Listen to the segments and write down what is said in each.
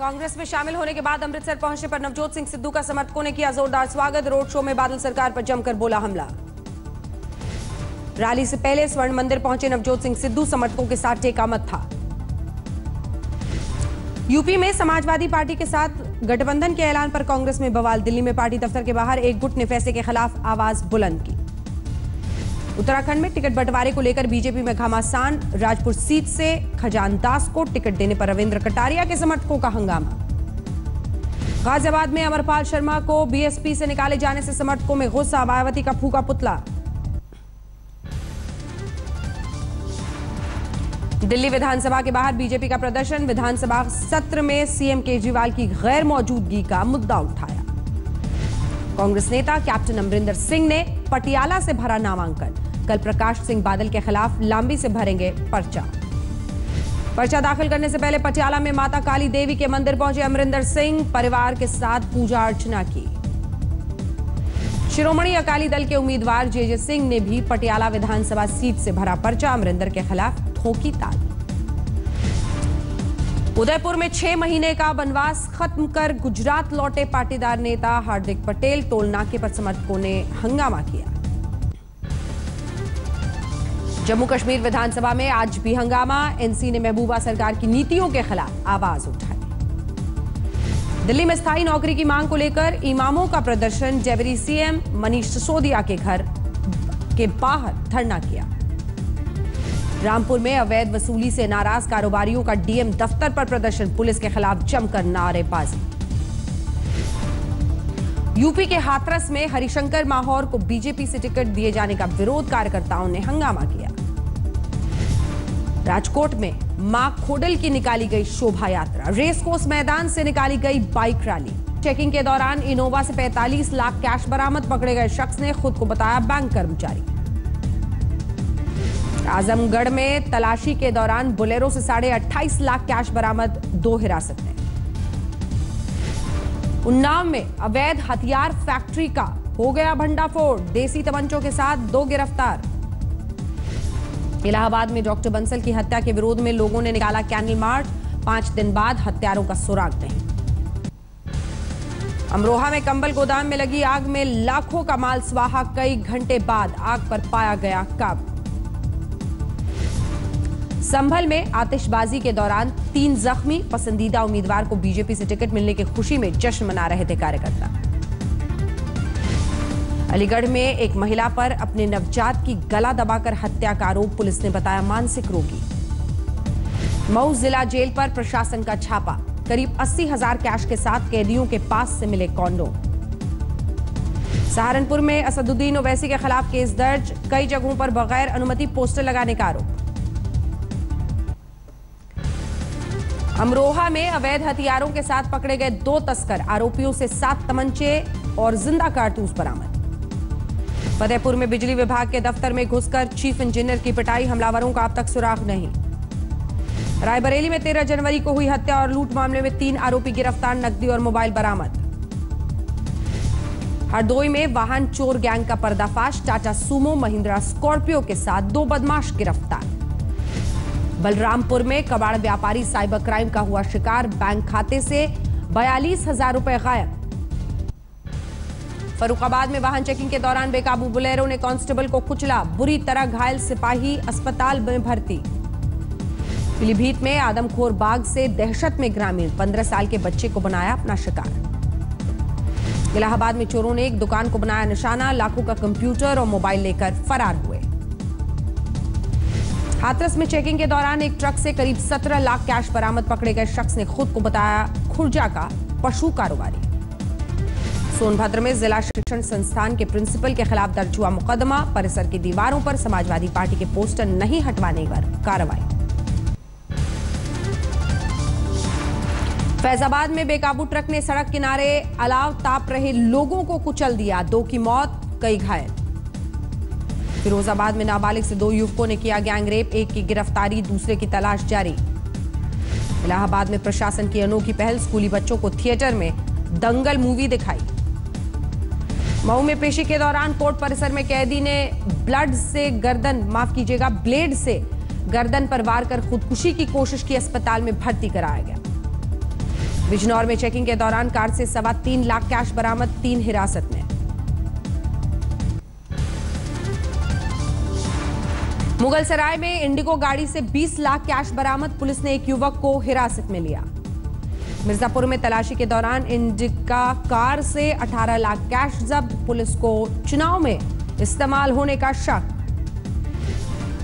कांग्रेस में शामिल होने के बाद अमृतसर पहुंचने पर नवजोत सिंह सिद्धू का समर्थकों ने किया जोरदार स्वागत। रोड शो में बादल सरकार पर जमकर बोला हमला। रैली से पहले स्वर्ण मंदिर पहुंचे नवजोत सिंह सिद्धू, समर्थकों के साथ टेका मत था। यूपी में समाजवादी पार्टी के साथ गठबंधन के ऐलान पर कांग्रेस में बवाल। दिल्ली में पार्टी दफ्तर के बाहर एक गुट ने फैसले के खिलाफ आवाज बुलंद की। उत्तराखंड में टिकट बंटवारे को लेकर बीजेपी में घमासान। राजपुर सीट से खजान दास को टिकट देने पर रविंद्र कटारिया के समर्थकों का हंगामा। गाजियाबाद में अमरपाल शर्मा को बीएसपी से निकाले जाने से समर्थकों में गुस्सा। मायावती का फूका पुतला। दिल्ली विधानसभा के बाहर बीजेपी का प्रदर्शन। विधानसभा सत्र में सीएम केजरीवाल की गैर मौजूदगी का मुद्दा उठाया। कांग्रेस नेता कैप्टन अमरिंदर सिंह ने पटियाला से भरा नामांकन। कल प्रकाश सिंह बादल के खिलाफ लांबी से भरेंगे पर्चा दाखिल करने से पहले पटियाला में माता काली देवी के मंदिर पहुंचे अमरिंदर सिंह। परिवार के साथ पूजा अर्चना की। शिरोमणि अकाली दल के उम्मीदवार जेजे सिंह ने भी पटियाला विधानसभा सीट से भरा पर्चा। अमरिंदर के खिलाफ ठोकी ताल। उदयपुर में 6 महीने का वनवास खत्म कर गुजरात लौटे पाटीदार नेता हार्दिक पटेल। टोल नाके पर समर्थकों ने हंगामा किया। जम्मू कश्मीर विधानसभा में आज भी हंगामा। एनसी ने महबूबा सरकार की नीतियों के खिलाफ आवाज उठाई। दिल्ली में स्थायी नौकरी की मांग को लेकर इमामों का प्रदर्शन। डेप्यूटी सीएम मनीष सिसोदिया के घर के बाहर धरना किया। रामपुर में अवैध वसूली से नाराज कारोबारियों का डीएम दफ्तर पर प्रदर्शन। पुलिस के खिलाफ जमकर नारेबाजी। यूपी के हाथरस में हरिशंकर माहौर को बीजेपी से टिकट दिए जाने का विरोध। कार्यकर्ताओं ने हंगामा किया। राजकोट में मां खोडल की निकाली गई शोभा यात्रा। रेसकोर्स मैदान से निकाली गई बाइक रैली। चेकिंग के दौरान इनोवा से 45 लाख कैश बरामद। पकड़े गए शख्स ने खुद को बताया बैंक कर्मचारी। आजमगढ़ में तलाशी के दौरान बोलेरो से 28.5 लाख कैश बरामद। 2 हिरासत में। उन्नाव में अवैध हथियार फैक्ट्री का हो गया भंडाफोड़। देसी तमंचों के साथ 2 गिरफ्तार। इलाहाबाद में डॉक्टर बंसल की हत्या के विरोध में लोगों ने निकाला कैंडल मार्च। 5 दिन बाद हत्यारों का सुराग नहीं। अमरोहा में कंबल गोदाम में लगी आग में लाखों का माल स्वाहा। कई घंटे बाद आग पर पाया गया काबू। संभल में आतिशबाजी के दौरान 3 जख्मी। पसंदीदा उम्मीदवार को बीजेपी से टिकट मिलने की खुशी में जश्न मना रहे थे कार्यकर्ता। अलीगढ़ में एक महिला पर अपने नवजात की गला दबाकर हत्या का आरोप। पुलिस ने बताया मानसिक रोगी। मऊ जिला जेल पर प्रशासन का छापा। करीब 80,000 कैश के साथ कैदियों के पास से मिले कॉन्डोम। सहारनपुर में असदुद्दीन ओवैसी के खिलाफ केस दर्ज। कई जगहों पर बगैर अनुमति पोस्टर लगाने का आरोप। अमरोहा में अवैध हथियारों के साथ पकड़े गए 2 तस्कर। आरोपियों से 7 तमंचे और जिंदा कारतूस बरामद। फतेहपुर में बिजली विभाग के दफ्तर में घुसकर चीफ इंजीनियर की पिटाई। हमलावरों का अब तक सुराग नहीं। रायबरेली में 13 जनवरी को हुई हत्या और लूट मामले में 3 आरोपी गिरफ्तार। नकदी और मोबाइल बरामद। हरदोई में वाहन चोर गैंग का पर्दाफाश। टाटा सूमो महिंद्रा स्कॉर्पियो के साथ 2 बदमाश गिरफ्तार। बलरामपुर में कबाड़ व्यापारी साइबर क्राइम का हुआ शिकार। बैंक खाते से 42,000 रुपए गायब। फर्रुखाबाद में वाहन चेकिंग के दौरान बेकाबू बोलेरो ने कांस्टेबल को कुचला। बुरी तरह घायल सिपाही अस्पताल में भर्ती। पीलीभीत में आदमखोर बाघ से दहशत में ग्रामीण। 15 साल के बच्चे को बनाया अपना शिकार। इलाहाबाद में चोरों ने एक दुकान को बनाया निशाना। लाखों का कंप्यूटर और मोबाइल लेकर फरार हुए। हाथरस में चेकिंग के दौरान एक ट्रक से करीब 17 लाख कैश बरामद। पकड़े गए शख्स ने खुद को बताया खुर्जा का पशु कारोबारी। सोनभद्र में जिला शिक्षण संस्थान के प्रिंसिपल के खिलाफ दर्ज हुआ मुकदमा। परिसर की दीवारों पर समाजवादी पार्टी के पोस्टर नहीं हटवाने पर कार्रवाई। फैजाबाद में बेकाबू ट्रक ने सड़क किनारे अलाव ताप रहे लोगों को कुचल दिया। 2 की मौत, कई घायल। फिरोजाबाद में नाबालिग से 2 युवकों ने किया गैंगरेप। एक की गिरफ्तारी, दूसरे की तलाश जारी। इलाहाबाद में प्रशासन की अनोखी पहल। स्कूली बच्चों को थिएटर में दंगल मूवी दिखाई। मऊ में पेशी के दौरान कोर्ट परिसर में कैदी ने ब्लेड से गर्दन पर वार कर खुदकुशी की कोशिश की। अस्पताल में भर्ती कराया गया। बिजनौर में चेकिंग के दौरान कार से 3.25 लाख कैश बरामद, 3 हिरासत में। मुगलसराय में इंडिगो गाड़ी से 20 लाख कैश बरामद, पुलिस ने एक युवक को हिरासत में लिया। मिर्जापुर में तलाशी के दौरान इंडिका कार से 18 लाख कैश जब्त, पुलिस को चुनाव में इस्तेमाल होने का शक।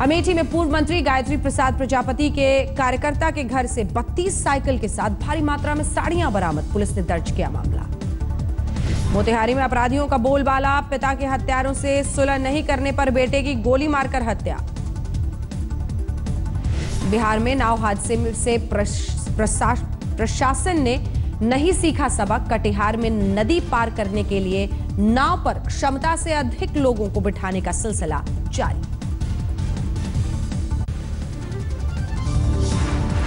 अमेठी में पूर्व मंत्री गायत्री प्रसाद प्रजापति के कार्यकर्ता के घर से 32 साइकिल के साथ भारी मात्रा में साड़ियां बरामद, पुलिस ने दर्ज किया मामला। मोतिहारी में अपराधियों का बोलबाला, पिता के हत्यारों से सुलह नहीं करने पर बेटे की गोली मारकर हत्या। बिहार में नाव हादसे से प्रशासन ने नहीं सीखा सबक, कटिहार में नदी पार करने के लिए नाव पर क्षमता से अधिक लोगों को बिठाने का सिलसिला जारी।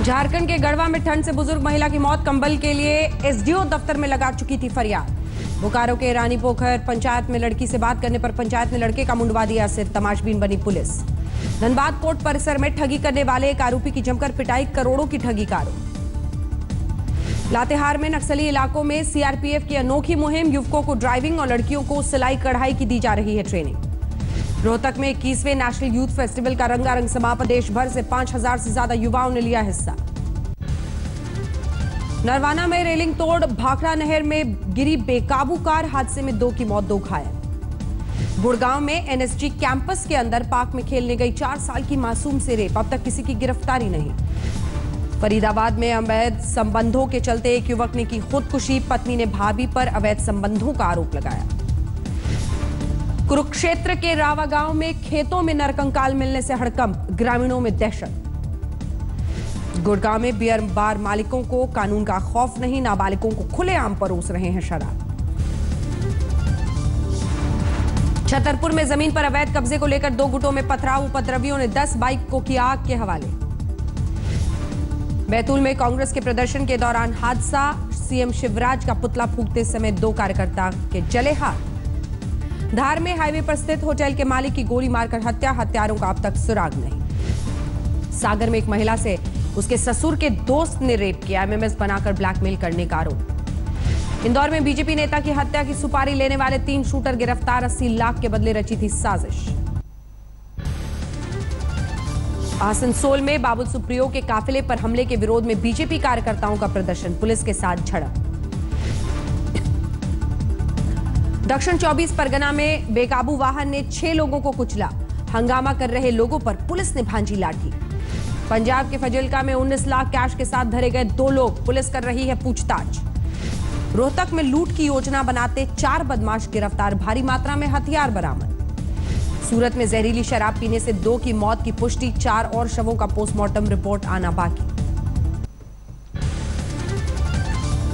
झारखंड के गढ़वा में ठंड से बुजुर्ग महिला की मौत, कंबल के लिए एसडीओ दफ्तर में लगा चुकी थी फरियाद। बोकारो के रानी पोखर पंचायत में लड़की से बात करने पर पंचायत ने लड़के का मुंडवा दिया सिर, तमाशबीन बनी पुलिस। धनबाद कोर्ट परिसर में ठगी करने वाले एक आरोपी की जमकर पिटाई, करोड़ों की ठगी का आरोप। लातेहार में नक्सली इलाकों में सीआरपीएफ की अनोखी मुहिम, युवकों को ड्राइविंग और लड़कियों को सिलाई कढ़ाई की दी जा रही है ट्रेनिंग। रोहतक में 21वें नेशनल यूथ फेस्टिवल का रंगारंग समापन, देश भर से 5000 से ज्यादा युवाओं ने लिया हिस्सा। नरवाना में रेलिंग तोड़ भाखड़ा नहर में गिरी बेकाबू कार, हादसे में 2 की मौत, 2 घायल। गुड़गांव में एनएसजी कैंपस के अंदर पार्क में खेलने गई 4 साल की मासूम से रेप, अब तक किसी की गिरफ्तारी नहीं। फरीदाबाद में अवैध संबंधों के चलते एक युवक ने की खुदकुशी, पत्नी ने भाभी पर अवैध संबंधों का आरोप लगाया। कुरुक्षेत्र के रावा गांव में खेतों में नरकंकाल मिलने से हड़कंप, ग्रामीणों में दहशत। गुड़गांव में बियर बार मालिकों को कानून का खौफ नहीं, नाबालिगों को खुलेआम परोस रहे हैं शराब। छतरपुर में जमीन पर अवैध कब्जे को लेकर 2 गुटों में पथराव, उपद्रवियों ने 10 बाइक को किया आग के हवाले। बैतूल में कांग्रेस के प्रदर्शन के दौरान हादसा, सीएम शिवराज का पुतला फूंकते समय 2 कार्यकर्ता के जले हाथ। धार में हाईवे पर स्थित होटल के मालिक की गोली मारकर हत्या, हत्यारों का अब तक सुराग नहीं। सागर में एक महिला से उसके ससुर के दोस्त ने रेप किया, एमएमएस बनाकर ब्लैकमेल करने का आरोप। इंदौर में बीजेपी नेता की हत्या की सुपारी लेने वाले 3 शूटर गिरफ्तार, 80 लाख के बदले रची थी साजिश। आसनसोल में बाबुल सुप्रियो के काफिले पर हमले के विरोध में बीजेपी कार्यकर्ताओं का प्रदर्शन, पुलिस के साथ झड़प। दक्षिण 24 परगना में बेकाबू वाहन ने 6 लोगों को कुचला, हंगामा कर रहे लोगों पर पुलिस ने भांजी लाठी। पंजाब के फजिल्का में 19 लाख कैश के साथ धरे गए 2 लोग, पुलिस कर रही है पूछताछ। रोहतक में लूट की योजना बनाते 4 बदमाश गिरफ्तार, भारी मात्रा में हथियार बरामद। सूरत में जहरीली शराब पीने से 2 की मौत की पुष्टि, 4 और शवों का पोस्टमार्टम रिपोर्ट आना बाकी।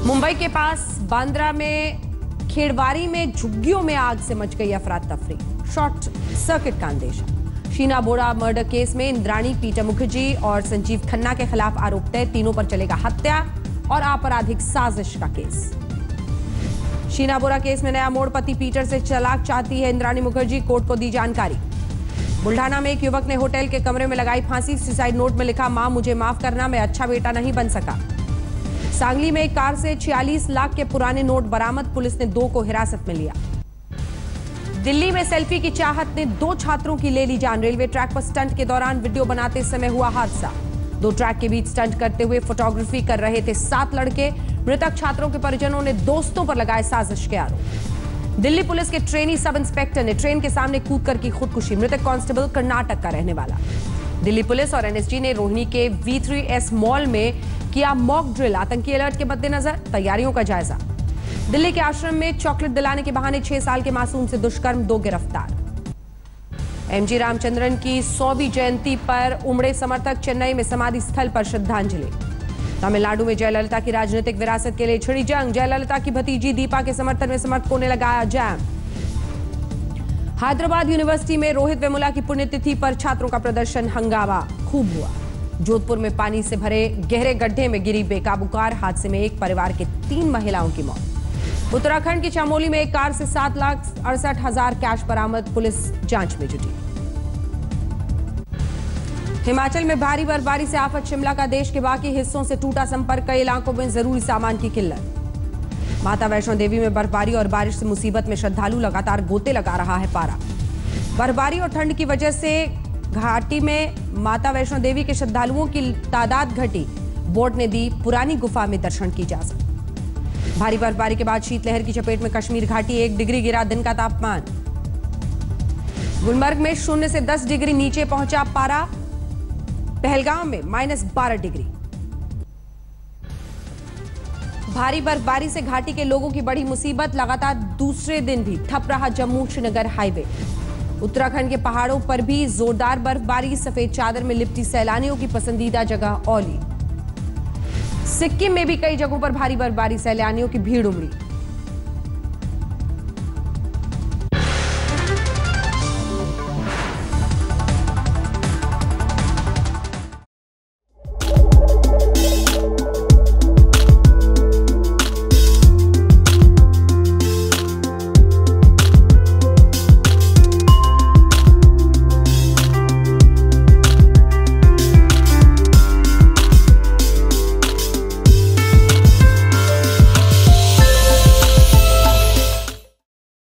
मुंबई के पास बांद्रा में खेड़वारी में झुग्गियों में आग से मच गई अफरा तफरी, शॉर्ट सर्किट का अंदेशा। शीना बोरा मर्डर केस में इंद्राणी पीटर मुखर्जी और संजीव खन्ना के खिलाफ आरोप तय, तीनों पर चलेगा हत्या और आपराधिक साजिश का केस। शीना बोरा केस में नया मोड़, पति पीटर से तलाक चाहती है इंद्राणी मुखर्जी, कोर्ट को दी जानकारी। बुल्ढाना में एक युवक ने होटल के कमरे में लगाई फांसी, सुसाइड नोट में लिखा, मां मुझे माफ करना, मैं अच्छा बेटा नहीं बन सका। सांगली में एक कार से 46 लाख के पुराने नोट बरामद, पुलिस ने 2 को हिरासत में लिया। दिल्ली में सेल्फी की चाहत ने 2 छात्रों की ले ली जान, रेलवे ट्रैक पर स्टंट के दौरान वीडियो बनाते समय हुआ हादसा। 2 ट्रैक के बीच स्टंट करते हुए फोटोग्राफी कर रहे थे 7 लड़के, मृतक छात्रों के परिजनों ने दोस्तों पर लगाए साजिश के आरोप। दिल्ली पुलिस के ट्रेनी सब इंस्पेक्टर ने ट्रेन के सामने कूदकर की खुदकुशी, मृतक कांस्टेबल कर्नाटक का रहने वाला। दिल्ली पुलिस और एनएसजी ने रोहिणी के V3S मॉल में किया मॉक ड्रिल, आतंकी अलर्ट के मद्देनजर तैयारियों का जायजा। दिल्ली के आश्रम में चॉकलेट दिलाने के बहाने 6 साल के मासूम से दुष्कर्म, 2 गिरफ्तार। एमजी रामचंद्रन की 100वीं जयंती पर उमड़े समर्थक, चेन्नई में समाधि स्थल पर श्रद्धांजलि। तमिलनाडु में जयललिता की राजनीतिक विरासत के लिए छिड़ी जंग, जयललिता की भतीजी दीपा के समर्थन में समर्थकों ने लगाया जैम। हैदराबाद यूनिवर्सिटी में रोहित वेमुला की पुण्यतिथि पर छात्रों का प्रदर्शन, हंगामा खूब हुआ। जोधपुर में पानी से भरे गहरे गड्ढे में गिरी बेकाबू कार, हादसे में एक परिवार के 3 महिलाओं की मौत। उत्तराखंड की चमोली में एक कार से 7,68,000 कैश बरामद, पुलिस जांच में जुटी। हिमाचल में भारी बर्फबारी से आफत शिमला का देश के बाकी हिस्सों से टूटा संपर्क, कई इलाकों में जरूरी सामान की किल्लत। माता वैष्णो देवी में बर्फबारी और बारिश से मुसीबत में श्रद्धालु, लगातार गोते लगा रहा है पारा। बर्फबारी और ठंड की वजह से घाटी में माता वैष्णो देवी के श्रद्धालुओं की तादाद घटी, बोर्ड ने दी पुरानी गुफा में दर्शन की इजाजत। भारी बर्फबारी के बाद शीतलहर की चपेट में कश्मीर घाटी, 1 डिग्री गिरा दिन का तापमान। गुलमर्ग में 0 से 10 डिग्री नीचे पहुंचा पारा, पहलगाम में -12 डिग्री। भारी बर्फबारी से घाटी के लोगों की बड़ी मुसीबत, लगातार दूसरे दिन भी ठप रहा जम्मू श्रीनगर हाईवे। उत्तराखंड के पहाड़ों पर भी जोरदार बर्फबारी, सफेद चादर में लिपटी सैलानियों की पसंदीदा जगह औली। सिक्किम में भी कई जगहों पर भारी बर्फबारी, सैलानियों की भीड़ उमड़ी।